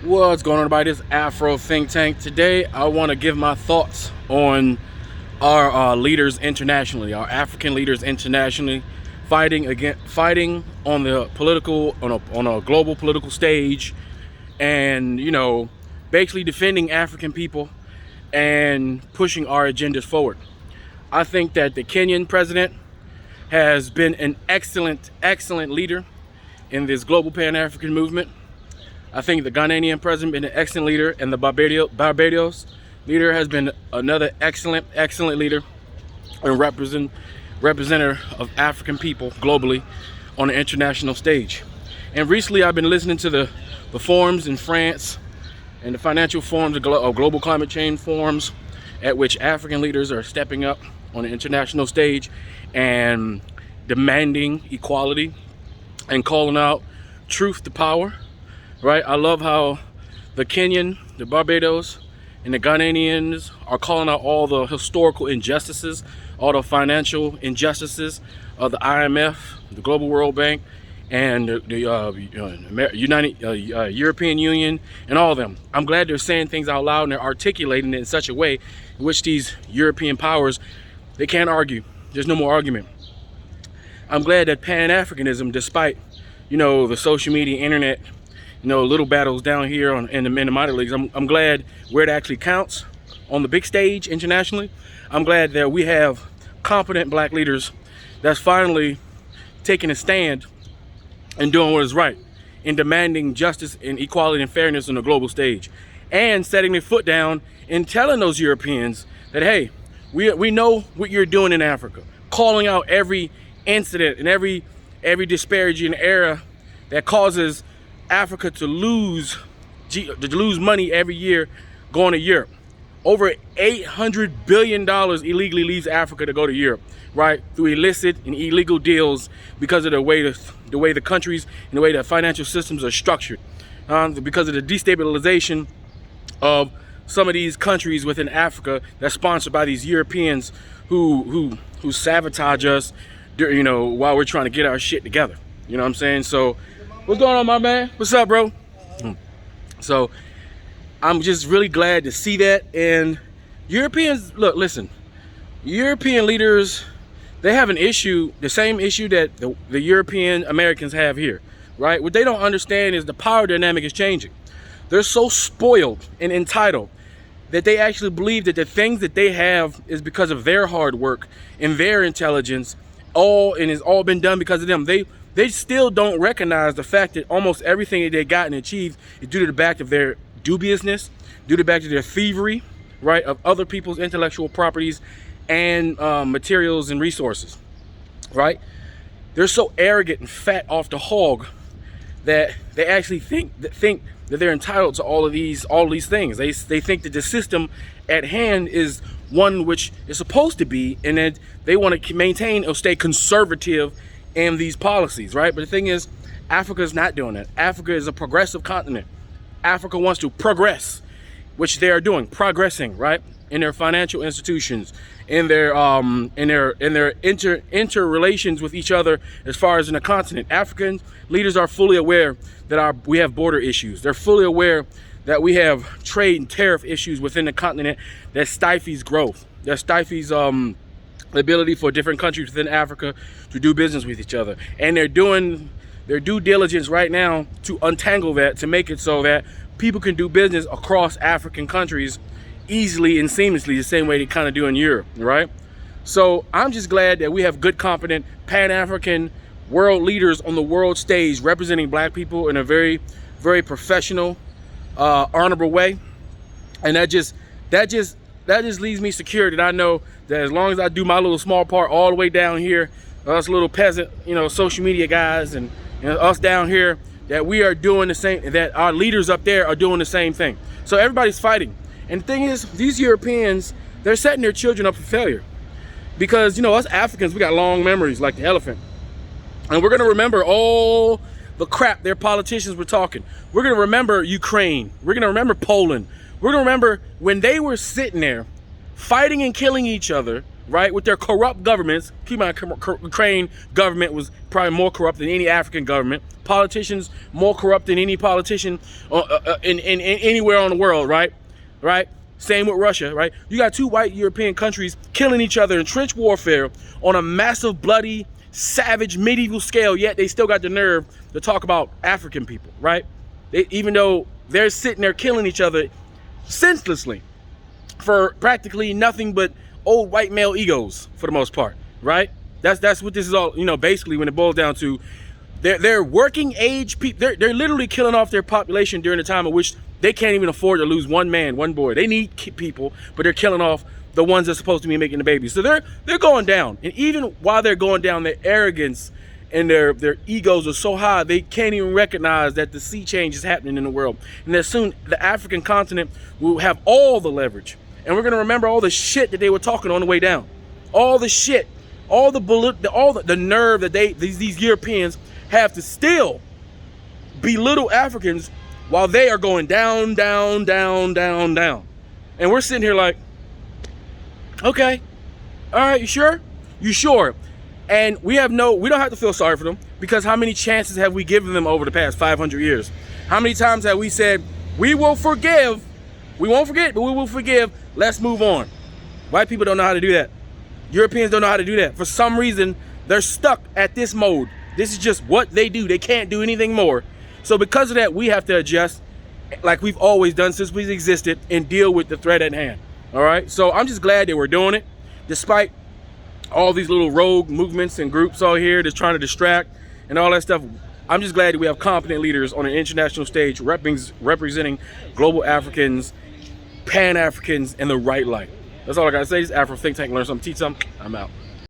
What's going on, everybody? This is Afro Think Tank. Today, I want to give my thoughts on our leaders internationally, our African leaders internationally, fighting on the political, on a global political stage, and basically defending African people and pushing our agendas forward. I think that the Kenyan president has been an excellent leader in this global Pan-African movement. I think the Ghanaian president has been an excellent leader, and the Barbados leader has been another excellent leader and representative of African people globally on the international stage. And recently I've been listening to the forums in France and the financial forums of global climate change forums at which African leaders are stepping up on the international stage and demanding equality and calling out truth to power. Right? I love how the Kenyan, the Barbados, and the Ghanaians are calling out all the historical injustices, all the financial injustices of the IMF, the Global World Bank, and the European Union, and all of them. I'm glad they're saying things out loud and they're articulating it in such a way in which these European powers, they can't argue. There's no more argument. I'm glad that Pan-Africanism, despite the social media, internet, little battles down here in the minor leagues, I'm glad where it actually counts on the big stage internationally. I'm glad that we have competent black leaders that's finally taking a stand and doing what is right in demanding justice and equality and fairness on the global stage, and setting their foot down and telling those Europeans that, hey, we know what you're doing in Africa, calling out every incident and every disparaging error that causes Africa to lose money every year going to Europe. Over $800 billion illegally leaves Africa to go to Europe, right? Through illicit and illegal deals because of the way the countries and the way the financial systems are structured. Because of the destabilization of some of these countries within Africa that's sponsored by these Europeans who sabotage us, while we're trying to get our shit together. You know what I'm saying? So, what's going on, my man? What's up, bro? So, I'm just really glad to see that. And Europeans, look, listen, European leaders, they have an issue, the same issue that the European Americans have here, right? What they don't understand is the power dynamic is changing. They're so spoiled and entitled that they actually believe that the things that they have is because of their hard work and their intelligence, and it's all been done because of them. They still don't recognize the fact that almost everything that they got and achieved is due to the fact of their dubiousness, due to the fact of their thievery, right, of other people's intellectual properties and materials and resources, right? They're so arrogant and fat off the hog that they actually think that they're entitled to all of these things. They think that the system at hand is one which is supposed to be, and that they want to maintain or stay conservative in these policies, right? But the thing is, Africa is not doing that. Africa is a progressive continent. Africa wants to progress, which they are doing, progressing, right? In their financial institutions, in their interrelations with each other as far as in the continent. African leaders are fully aware that we have border issues. They're fully aware that we have trade and tariff issues within the continent that stifles growth, that stifles the ability for different countries within Africa to do business with each other. And they're doing their due diligence right now to untangle that, to make it so that people can do business across African countries easily and seamlessly, the same way they kind of do in Europe, right? So I'm just glad that we have good, competent Pan-African world leaders on the world stage representing black people in a very, very professional, honorable way. And that just leaves me secure that I know that as long as I do my little small part all the way down here, us little peasant, social media guys and us down here, that we are doing the same, that our leaders up there are doing the same thing. So everybody's fighting. And the thing is, these Europeans, they're setting their children up for failure. Because, us Africans, we got long memories like the elephant. And we're going to remember all the crap their politicians were talking. We're going to remember Ukraine. We're going to remember Poland. We're going to remember when they were sitting there fighting and killing each other right, with their corrupt governments. Keep in mind, Ukraine government was probably more corrupt than any African government. Politicians more corrupt than any politician in anywhere on the world, right? Right? Same with Russia, right? You got two white European countries killing each other in trench warfare on a massive, bloody, savage, medieval scale, yet they still got the nerve to talk about African people, right? Even though they're sitting there killing each other senselessly for practically nothing but old white male egos for the most part, right? That's what this is all, you know, basically when it boils down to. They're working age people. They're literally killing off their population during a time in which they can't even afford to lose one man, one boy. They need people, but they're killing off the ones that's supposed to be making the babies. So they're going down. And even while they're going down, their arrogance and their egos are so high, they can't even recognize that the sea change is happening in the world. And that soon the African continent will have all the leverage. And we're gonna remember all the shit that they were talking on the way down. All the shit, all the nerve that these Europeans have to still belittle Africans while they are going down, down, down, down, down. And we're sitting here like, okay, all right, you sure? You sure? And we don't have to feel sorry for them, because how many chances have we given them over the past 500 years? How many times have we said, we will forgive, we won't forget, but we will forgive, let's move on. White people don't know how to do that. Europeans don't know how to do that. For some reason, they're stuck at this mode. This is just what they do. They can't do anything more. So because of that, we have to adjust like we've always done since we've existed and deal with the threat at hand. All right. So I'm just glad that we're doing it, despite all these little rogue movements and groups out here that's trying to distract and all that stuff. I'm just glad that we have competent leaders on an international stage representing global Africans, Pan-Africans in the right light. That's all I got to say. This is Afro Think Tank. Learn something, teach something. I'm out.